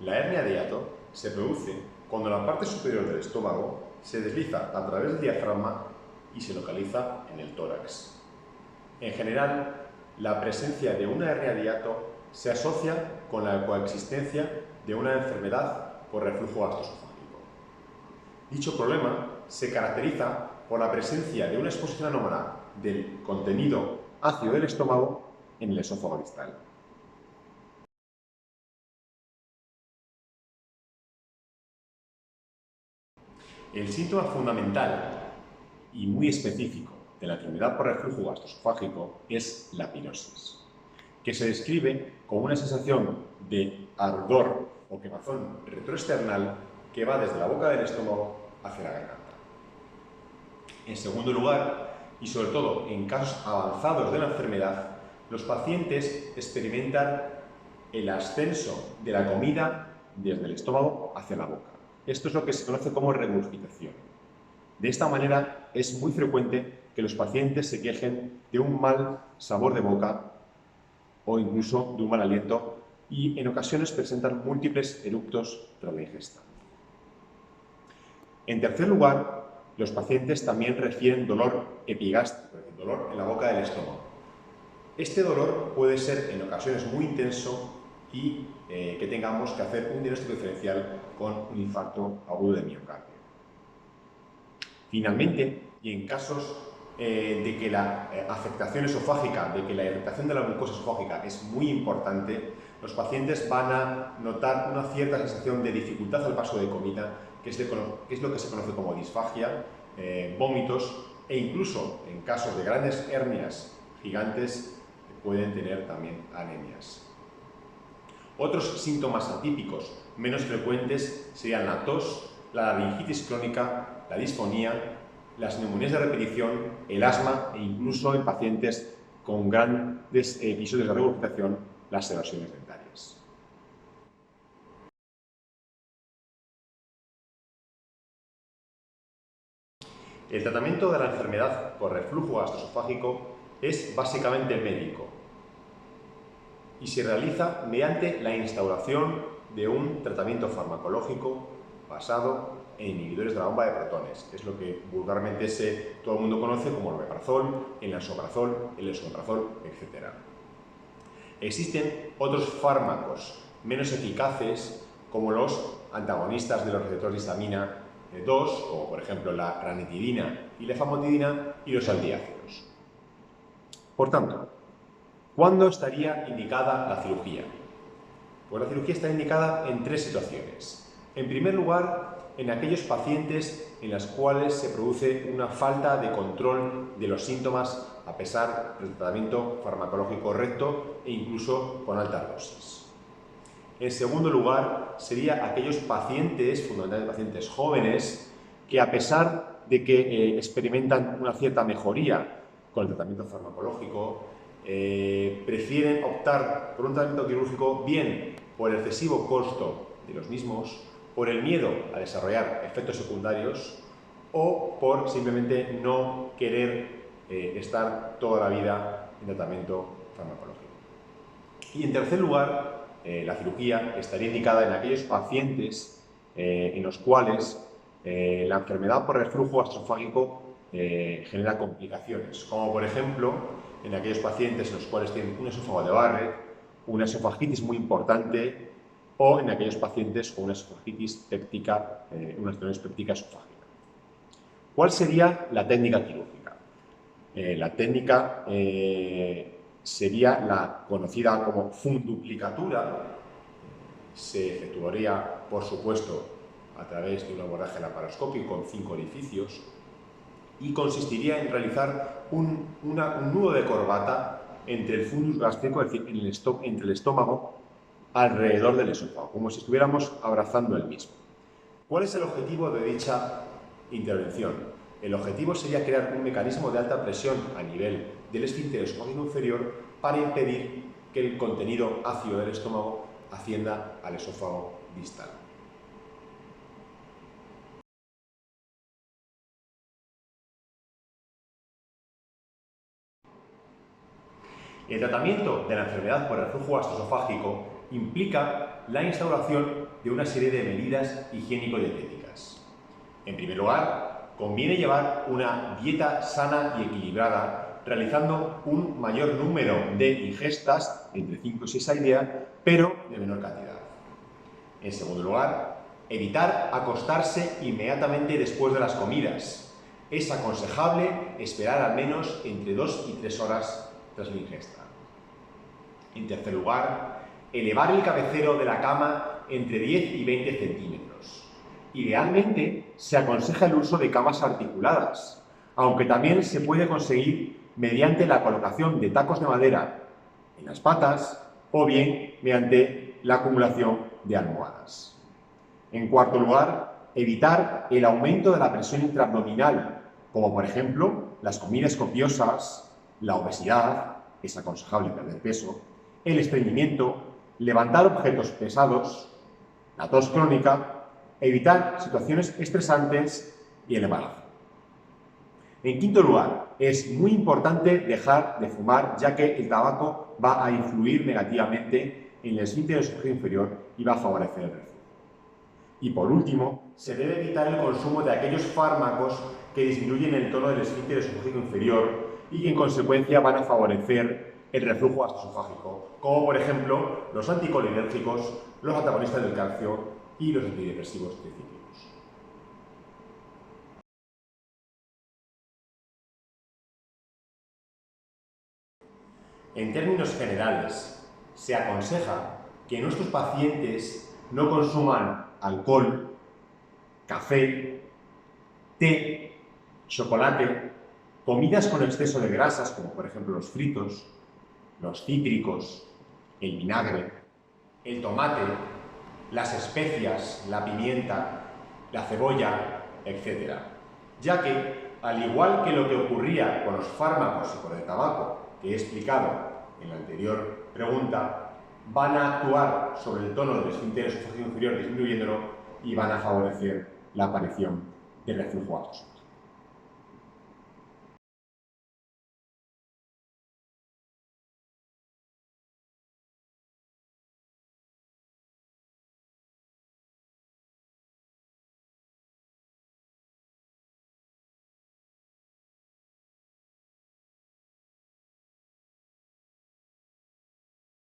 La hernia de hiato se produce cuando la parte superior del estómago se desliza a través del diafragma y se localiza en el tórax. En general, la presencia de una hernia de hiato se asocia con la coexistencia de una enfermedad por reflujo gastroesofágico. Dicho problema se caracteriza por la presencia de una exposición anómala del contenido ácido del estómago en el esófago distal. El síntoma fundamental y muy específico de la enfermedad por reflujo gastroesofágico es la pinosis, que se describe como una sensación de ardor o quemazón retroesternal que va desde la boca del estómago hacia la garganta. En segundo lugar, y sobre todo en casos avanzados de la enfermedad, los pacientes experimentan el ascenso de la comida desde el estómago hacia la boca. Esto es lo que se conoce como regurgitación. De esta manera, es muy frecuente que los pacientes se quejen de un mal sabor de boca o incluso de un mal aliento y en ocasiones presentan múltiples eructos tras la ingesta. En tercer lugar, los pacientes también refieren dolor epigástrico, es decir, dolor en la boca del estómago. Este dolor puede ser en ocasiones muy intenso y que tengamos que hacer un diagnóstico diferencial con un infarto agudo de miocardio. Finalmente, y en casos de que la afectación esofágica, de que la irritación de la mucosa esofágica es muy importante, los pacientes van a notar una cierta sensación de dificultad al paso de comida, que es lo que se conoce como disfagia, vómitos e incluso en casos de grandes hernias gigantes pueden tener también anemias. Otros síntomas atípicos menos frecuentes serían la tos, la laringitis crónica, la disfonía, las neumonías de repetición, el asma e incluso en pacientes con grandes episodios de regurgitación, las evasiones dentarias. El tratamiento de la enfermedad por reflujo gastroesofágico es básicamente médico y se realiza mediante la instauración de un tratamiento farmacológico basado en inhibidores de la bomba de protones, que es lo que vulgarmente todo el mundo conoce como el omeprazol, el lansoprazol, el esomeprazol, etc. Existen otros fármacos menos eficaces como los antagonistas de los receptores de histamina 2, como por ejemplo la ranitidina y la famotidina, y los antiácidos. Por tanto, ¿cuándo estaría indicada la cirugía? Pues la cirugía está indicada en tres situaciones. En primer lugar, en aquellos pacientes en los cuales se produce una falta de control de los síntomas a pesar del tratamiento farmacológico correcto e incluso con altas dosis. En segundo lugar, sería aquellos pacientes, fundamentalmente pacientes jóvenes, que a pesar de que experimentan una cierta mejoría con el tratamiento farmacológico, prefieren optar por un tratamiento quirúrgico bien por el excesivo costo de los mismos, por el miedo a desarrollar efectos secundarios o por simplemente no querer estar toda la vida en tratamiento farmacológico. Y en tercer lugar, la cirugía estaría indicada en aquellos pacientes en los cuales la enfermedad por reflujo gastroesofágico genera complicaciones, como por ejemplo en aquellos pacientes en los cuales tienen un esófago de Barrett, una esofagitis muy importante o en aquellos pacientes con una esofagitis péptica, una estenosis péptica esofágica. ¿Cuál sería la técnica quirúrgica? La técnica sería la conocida como funduplicatura. Se efectuaría, por supuesto, a través de un abordaje laparoscópico con 5 orificios y consistiría en realizar un nudo de corbata entre el fundus gástrico, es decir, entre el estómago, alrededor del esófago, como si estuviéramos abrazando el mismo. ¿Cuál es el objetivo de dicha intervención? El objetivo sería crear un mecanismo de alta presión a nivel del esfínter esofágico inferior para impedir que el contenido ácido del estómago ascienda al esófago distal. El tratamiento de la enfermedad por reflujo gastroesofágico implica la instauración de una serie de medidas higiénico-dietéticas. En primer lugar, conviene llevar una dieta sana y equilibrada, realizando un mayor número de ingestas, entre 5 y 6 al día, pero de menor cantidad. En segundo lugar, evitar acostarse inmediatamente después de las comidas. Es aconsejable esperar al menos entre 2 y 3 horas tras la ingesta. En tercer lugar, elevar el cabecero de la cama entre 10 y 20 centímetros. Idealmente, se aconseja el uso de camas articuladas, aunque también se puede conseguir mediante la colocación de tacos de madera en las patas o bien mediante la acumulación de almohadas. En cuarto lugar, evitar el aumento de la presión intraabdominal, como por ejemplo las comidas copiosas, la obesidad, es aconsejable perder peso, el estreñimiento, levantar objetos pesados, la tos crónica, evitar situaciones estresantes y el embarazo. En quinto lugar, es muy importante dejar de fumar, ya que el tabaco va a influir negativamente en el esfínter esofágico inferior y va a favorecer el reflujo. Y por último, se debe evitar el consumo de aquellos fármacos que disminuyen el tono del esfínter esofágico inferior y que en consecuencia van a favorecer el reflujo gastroesofágico, como por ejemplo los anticolinérgicos, los antagonistas del calcio y los antidepresivos tricíclicos. En términos generales, se aconseja que nuestros pacientes no consuman alcohol, café, té, chocolate, comidas con exceso de grasas, como por ejemplo los fritos, los cítricos, el vinagre, el tomate, las especias, la pimienta, la cebolla, etc. Ya que, al igual que lo que ocurría con los fármacos y con el tabaco, que he explicado en la anterior pregunta, van a actuar sobre el tono del esfínter esofágico inferior disminuyéndolo y van a favorecer la aparición del reflujo gastroesofágico.